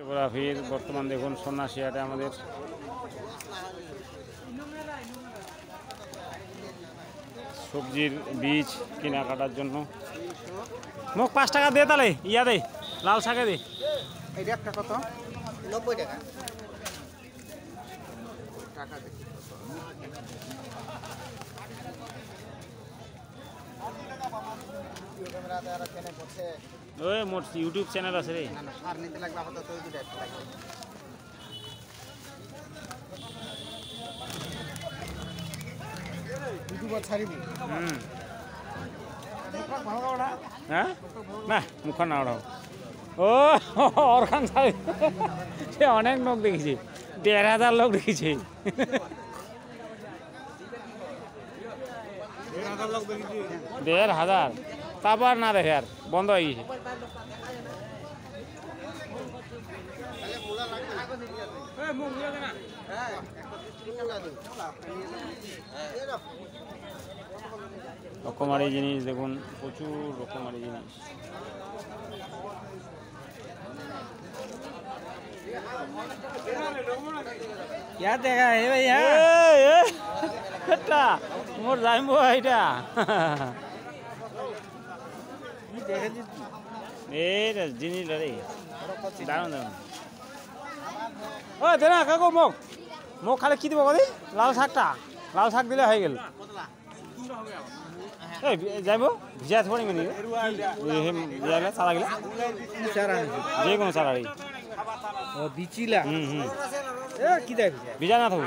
ফটোগ্রাফির বর্তমান দেখুন সন্ন্যাসী হাটে আমাদের সবজির বীজ কেনাকাটার জন্য। মোক 5 টাকা দে তাহলে, ইয়া দে লাল শাকে দে। এটা একটা কত? 90 টাকা। টাকা দে। ক্যামেরাতে আর কেনে করছে। ওই মোর ইউটিউব চ্যানেল আছে রে। না না সার নিতে লাগবে আপাতত ওই দুটো একটা লাগবে। ইউটিউবার ছাড়িবি। হ্যাঁ না মুখ না ওড়াও। ও অরখান সাহেব সে অনেক লোক দেখেছি, 1,500 লোক দেখেছি। 1,500 তারপর না দেখে আর বন্ধ হয়ে গেছে। রকমারি জিনিস দেখুন, প্রচুর রকমারি জিনিস। क्या देखा है भैया? এটা মোর যাইব এটা। এইটা জিনিস রে দারুন দারুন। ও দে না কাকু মোক মোক খালি কি দিব কদি? লাল শাকটা, লাল শাক দিলে হয়ে গেল। এই যাইব ভিজা থোড়ি মিনি ভিজালে সারা গেলে যে কোনো সারাই ও বিচিলা হুম এ কি দেখ ভিজা না থাকো।